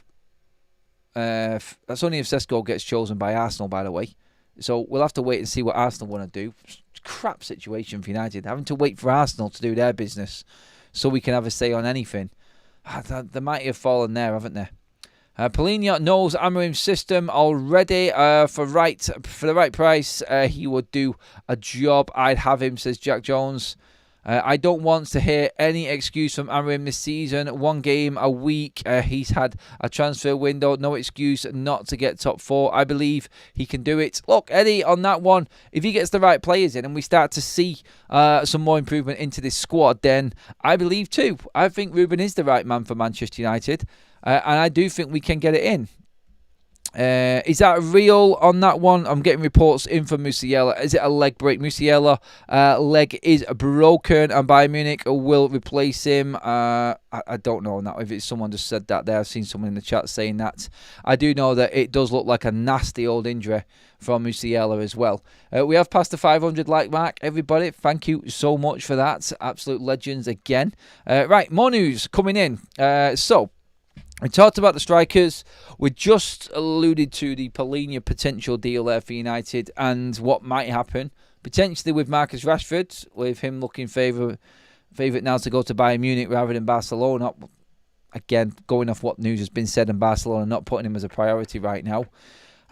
gets chosen by Arsenal, by the way. So we'll have to wait and see what Arsenal want to do. Crap situation for United, having to wait for Arsenal to do their business so we can have a say on anything. They might have fallen there, haven't they? Paulinho knows Amorim's system already. For the right price, he would do a job. I'd have him, says Jack Jones. I don't want to hear any excuse from Amorim this season. 1 game a week. He's had a transfer window. No excuse not to get top 4. I believe he can do it. Look, Eddie, on that one, if he gets the right players in and we start to see some more improvement into this squad, then I believe too. I think Ruben is the right man for Manchester United. And I do think we can get it in. Is that real on that one? I'm getting reports in from Musiala. Is it a leg break? Musiala leg is broken and Bayern Munich will replace him. I don't know now if it's someone just said that there. I've seen someone in the chat saying that. I do know that it does look like a nasty old injury from Musiala as well. We have passed the 500 like mark, everybody. Thank you so much for that. Absolute legends again. Right, more news coming in. We talked about the strikers. We just alluded to the Paulinho potential deal there for United and what might happen. Potentially with Marcus Rashford, with him looking favourite now to go to Bayern Munich rather than Barcelona. Again, going off what news has been said in Barcelona, not putting him as a priority right now.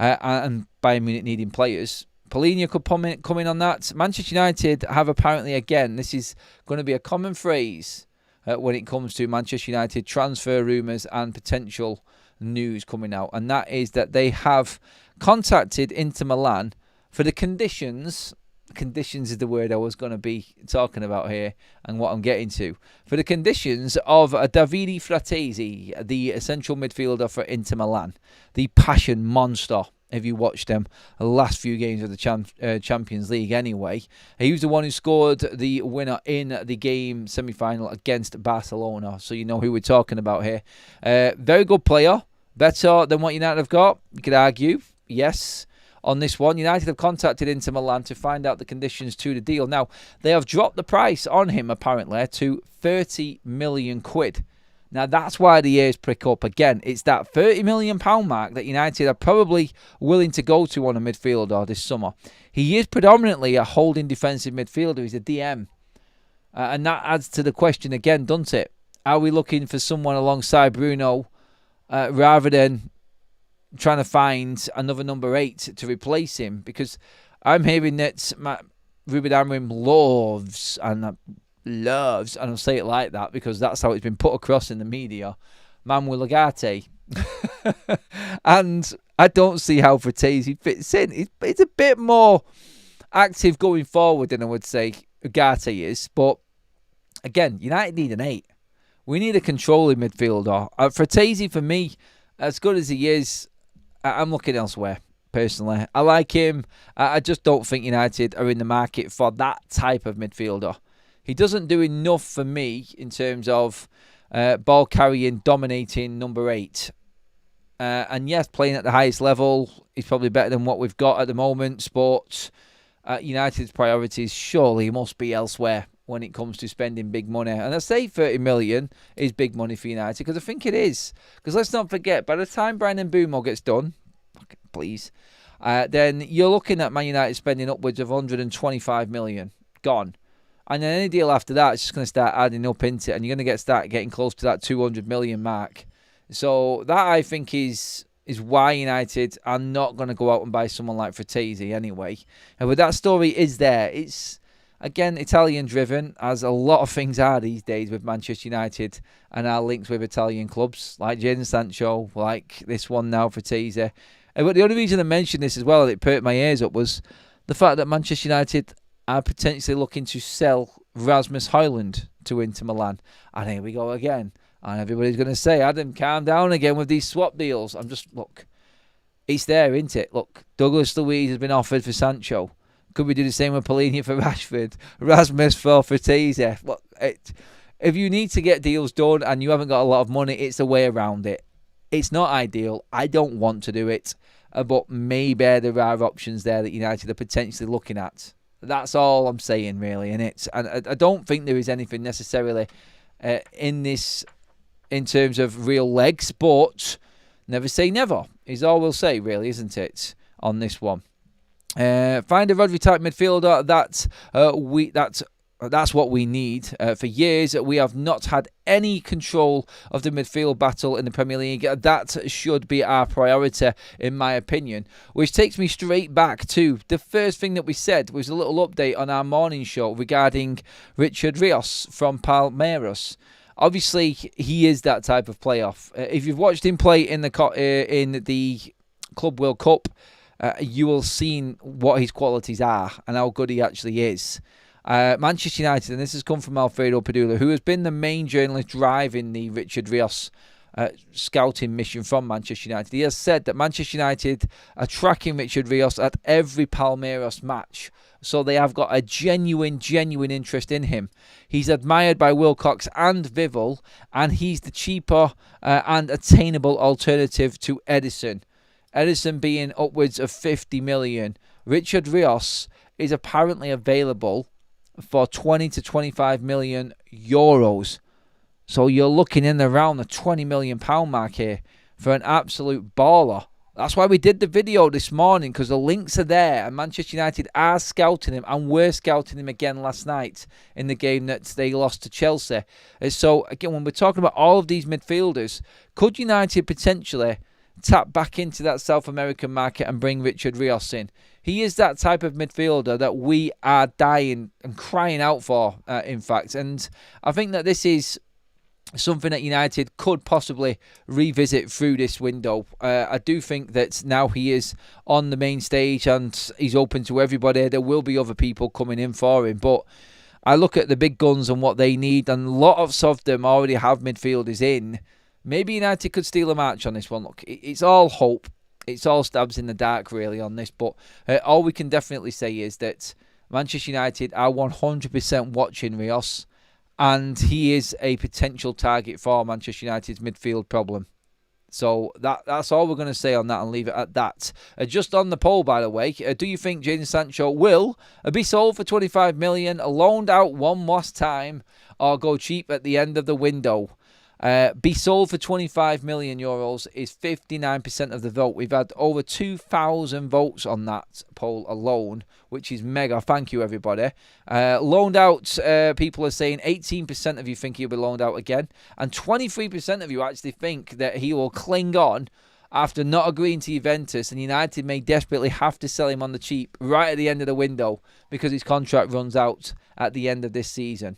And Bayern Munich needing players. Paulinho could come in on that. Manchester United have apparently, again, this is going to be a common phrase. when it comes to Manchester United transfer rumours and potential news coming out. And that is that they have contacted Inter Milan for the conditions is the word I was going to be talking about here and what I'm getting to. For the conditions of Davide Frattesi, the central midfielder for Inter Milan, the passion monster. If you watched them the last few games of the Champions League anyway. He was the one who scored the winner in the game semi-final against Barcelona. So you know who we're talking about here. Very good player. Better than what United have got. You could argue. Yes. On this one, United have contacted Inter Milan to find out the conditions to the deal. Now, they have dropped the price on him, apparently, to 30 million quid. Now, that's why the ears prick up again. It's that £30 million mark that United are probably willing to go to on a midfielder this summer. He is predominantly a holding defensive midfielder. He's a DM. And that adds to the question again, doesn't it? Are we looking for someone alongside Bruno rather than trying to find another number 8 to replace him? Because I'm hearing that Ruben Amorim loves, and I'll say it like that because that's how it's been put across in the media, Manuel Ugarte. And I don't see how Frattesi fits in. It's a bit more active going forward than I would say Ugarte is. But again, United need an 8. We need a controlling midfielder. Frattesi, for me, as good as he is, I'm looking elsewhere, personally. I like him. I just don't think United are in the market for that type of midfielder. He doesn't do enough for me in terms of ball carrying, dominating number 8. And yes, playing at the highest level, he's probably better than what we've got at the moment. But United's priorities surely must be elsewhere when it comes to spending big money. And I say 30 million is big money for United because I think it is. Because let's not forget, by the time Bryan Mbeumo gets done, please, then you're looking at Man United spending upwards of 125 million. Gone. And then any deal after that is just going to start adding up into it, and you're going to start getting close to that 200 million mark. So that, I think, is why United are not going to go out and buy someone like Frattesi anyway. But that story is there. It's, again, Italian-driven, as a lot of things are these days with Manchester United and our links with Italian clubs, like Jadon Sancho, like this one now, Frattesi. But the only reason I mentioned this as well, and it perked my ears up, was the fact that Manchester United are potentially looking to sell Rasmus Højlund to Inter Milan. And here we go again. And everybody's going to say, Adam, calm down again with these swap deals. Look, it's there, isn't it? Look, Douglas Luiz has been offered for Sancho. Could we do the same with Polini for Rashford? Rasmus for Frattesi? Look, if you need to get deals done and you haven't got a lot of money, it's a way around it. It's not ideal. I don't want to do it. But maybe there are options there that United are potentially looking at. That's all I'm saying, really, and I don't think there is anything necessarily in this in terms of real legs, but never say never is all we'll say, really, isn't it, on this one? Find a Rodri type midfielder. That's what we need. For years, we have not had any control of the midfield battle in the Premier League. That should be our priority, in my opinion. Which takes me straight back to the first thing that we said was a little update on our morning show regarding Richard Rios from Palmeiras. Obviously, he is that type of player. If you've watched him play in the Club World Cup, you will see what his qualities are and how good he actually is. Manchester United, and this has come from Alfredo Padula, who has been the main journalist driving the Richard Rios scouting mission from Manchester United. He has said that Manchester United are tracking Richard Rios at every Palmeiras match. So they have got a genuine interest in him. He's admired by Wilcox and Vival, and he's the cheaper and attainable alternative to Edison. Edison being upwards of 50 million. Richard Rios is apparently available for 20 to 25 million euros. So you're looking in around the £20 million mark here for an absolute baller. That's why we did the video this morning, because the links are there and Manchester United are scouting him, and were scouting him again last night in the game that they lost to Chelsea. And so again, when we're talking about all of these midfielders, could United potentially tap back into that South American market and bring Richard Rios in? He is that type of midfielder that we are dying and crying out for, in fact. And I think that this is something that United could possibly revisit through this window. I do think that now he is on the main stage and he's open to everybody, there will be other people coming in for him. But I look at the big guns and what they need, and lots of them already have midfielders in. Maybe United could steal a match on this one. Look, it's all hope. It's all stabs in the dark, really, on this. But all we can definitely say is that Manchester United are 100% watching Rios, and he is a potential target for Manchester United's midfield problem. So that's all we're going to say on that and leave it at that. Just on the poll, by the way, do you think Jadon Sancho will be sold for 25 million, loaned out one last time, or go cheap at the end of the window? Be sold for 25 million euros is 59% of the vote. We've had over 2,000 votes on that poll alone, which is mega. Thank you, everybody. Loaned out, people are saying 18% of you think he'll be loaned out again, and 23% of you actually think that he will cling on after not agreeing to Juventus, and United may desperately have to sell him on the cheap right at the end of the window because his contract runs out at the end of this season.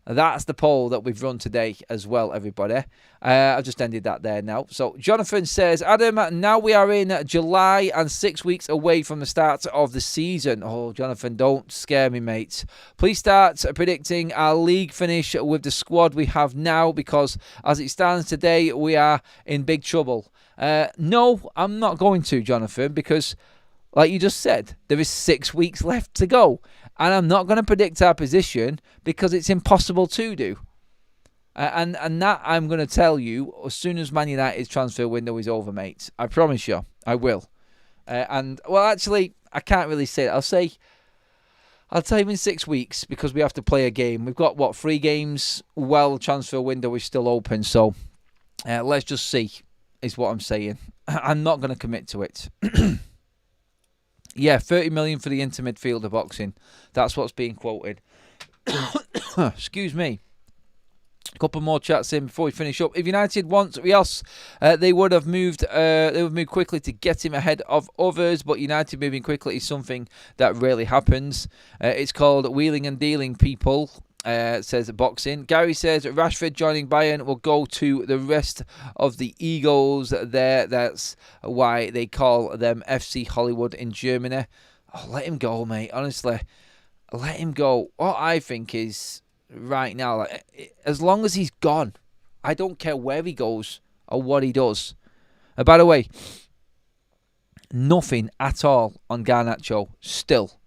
That's the poll that we've run today as well, everybody. I've just ended that there now. So Jonathan says, Adam, now we are in July and 6 weeks away from the start of the season. Oh, Jonathan, don't scare me, mate. Please start predicting our league finish with the squad we have now, because as it stands today, we are in big trouble. No, I'm not going to, Jonathan, because like you just said, there is 6 weeks left to go. And I'm not going to predict our position because it's impossible to do. And that I'm going to tell you as soon as Man United's transfer window is over, mate. I promise you, I will. And, well, actually, I can't really say it. I'll tell you in 6 weeks because we have to play a game. We've got, 3 games while the transfer window is still open. So let's just see, is what I'm saying. I'm not going to commit to it. Yeah, 30 million for the inter midfielder boxing. That's what's being quoted. Excuse me. A couple more chats in before we finish up. If United want Rios, they would have moved. They would move quickly to get him ahead of others. But United moving quickly is something that rarely happens. It's called wheeling and dealing, people. Says boxing. Gary says Rashford joining Bayern will go to the rest of the egos there. That's why they call them FC Hollywood in Germany. Oh, let him go, mate. Honestly, let him go. What I think is right now, as long as he's gone, I don't care where he goes or what he does. By the way, nothing at all on Garnacho still.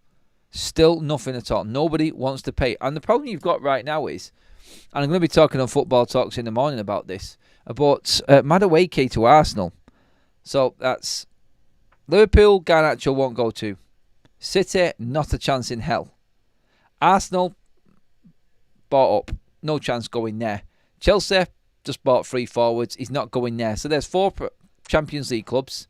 Still nothing at all. Nobody wants to pay. And the problem you've got right now is, and I'm going to be talking on Football Talks in the morning about this, but Madueke to Arsenal. So that's Liverpool, Garnacho won't go to. City, not a chance in hell. Arsenal, bought up. No chance going there. Chelsea, just bought 3 forwards. He's not going there. So there's 4 Champions League clubs.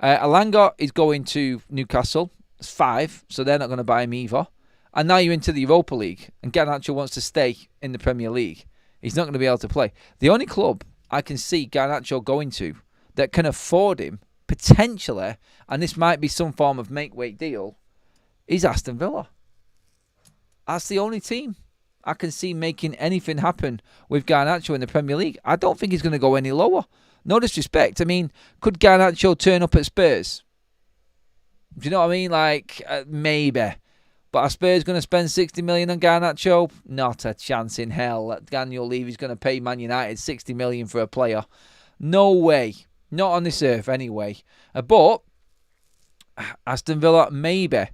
Alanga is going to Newcastle. It's 5, so they're not going to buy him either. And now you're into the Europa League, and Garnacho wants to stay in the Premier League. He's not going to be able to play. The only club I can see Garnacho going to that can afford him, potentially, and this might be some form of make-weight deal, is Aston Villa. That's the only team I can see making anything happen with Garnacho in the Premier League. I don't think he's going to go any lower. No disrespect. I mean, could Garnacho turn up at Spurs? Do you know what I mean? Like, maybe. But are Spurs going to spend 60 million on Garnacho? Not a chance in hell. Daniel Levy's going to pay Man United 60 million for a player. No way. Not on this earth, anyway. But Aston Villa, maybe.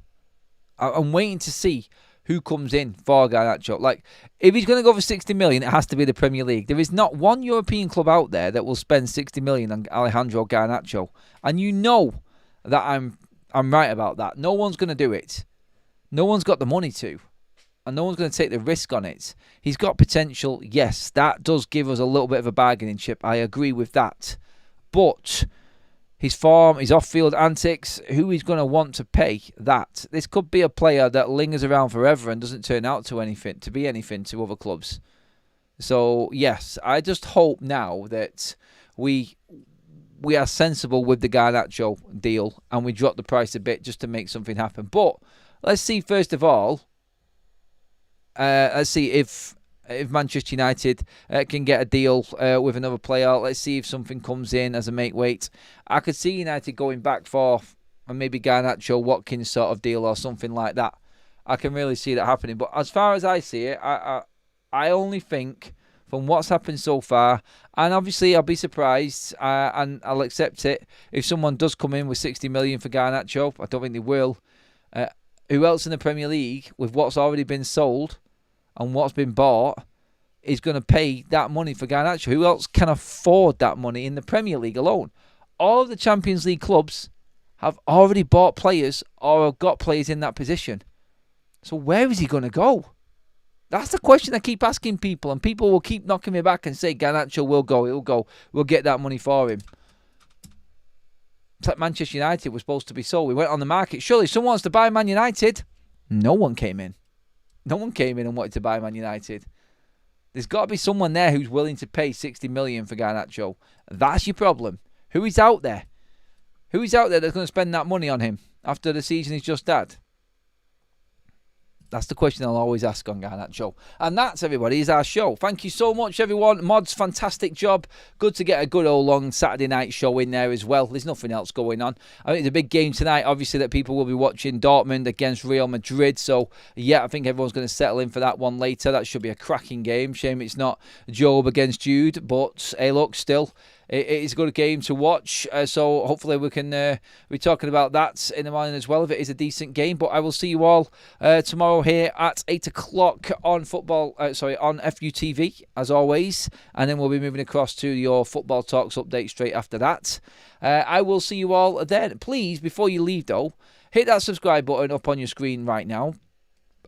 I'm waiting to see who comes in for Garnacho. Like, if he's going to go for 60 million, it has to be the Premier League. There is not one European club out there that will spend 60 million on Alejandro Garnacho. And you know that I'm right about that. No one's going to do it. No one's got the money to. And no one's going to take the risk on it. He's got potential. Yes, that does give us a little bit of a bargaining chip. I agree with that. But his form, his off-field antics, who is going to want to pay that? This could be a player that lingers around forever and doesn't turn out to be anything to other clubs. So, yes, I just hope now that we are sensible with the Garnacho deal and we drop the price a bit just to make something happen. But let's see, first of all, let's see if if Manchester United can get a deal with another player. Let's see if something comes in as a make weight. I could see United going back for maybe Garnacho, Watkins sort of deal or something like that. I can really see that happening. But as far as I see it, I only think from what's happened so far, and obviously I'll be surprised and I'll accept it if someone does come in with 60 million for Garnacho. I don't think they will. Who else in the Premier League, with what's already been sold and what's been bought, is going to pay that money for Garnacho? Who else can afford that money in the Premier League alone? All of the Champions League clubs have already bought players or have got players in that position. So where is he going to go? That's the question I keep asking people, and people will keep knocking me back and say Garnacho will go, he'll go, we'll get that money for him. It's like Manchester United was supposed to be sold. We went on the market. Surely someone wants to buy Man United. No one came in. No one came in and wanted to buy Man United. There's got to be someone there who's willing to pay 60 million for Garnacho. That's your problem. Who is out there? Who is out there that's going to spend that money on him after the season he's just had? That's the question I'll always ask on Garnacho. And that's, everybody, is our show. Thank you so much, everyone. Mods, fantastic job. Good to get a good old long Saturday night show in there as well. There's nothing else going on. I think it's a big game tonight, obviously, that people will be watching. Dortmund against Real Madrid. So, yeah, I think everyone's going to settle in for that one later. That should be a cracking game. Shame it's not Job against Jude. But, hey, look, still, it is a good game to watch. So hopefully we can be talking about that in the morning as well, if it is a decent game. But I will see you all tomorrow here at 8 o'clock on on FUTV, as always. And then we'll be moving across to your Football Talks update straight after that. I will see you all then. Please, before you leave though, hit that subscribe button up on your screen right now.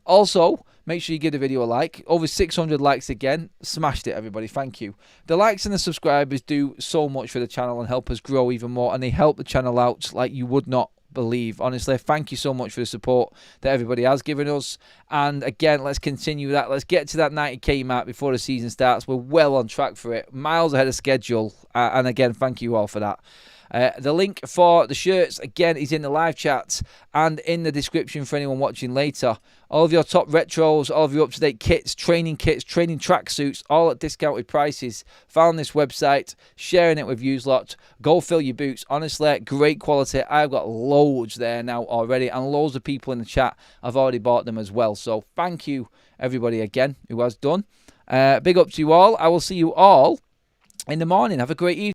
Also, make sure you give the video a like. Over 600 likes again. Smashed it, everybody. Thank you. The likes and the subscribers do so much for the channel and help us grow even more. And they help the channel out like you would not believe. Honestly, thank you so much for the support that everybody has given us. And again, let's continue that. Let's get to that 90k mark before the season starts. We're well on track for it. Miles ahead of schedule. And again, thank you all for that. The link for the shirts, again, is in the live chat and in the description for anyone watching later. All of your top retros, all of your up-to-date kits, training tracksuits, all at discounted prices. Found this website, sharing it with you lot. Go fill your boots. Honestly, great quality. I've got loads there now already, and loads of people in the chat have already bought them as well. So thank you, everybody, again, who has done. Big up to you all. I will see you all in the morning. Have a great evening.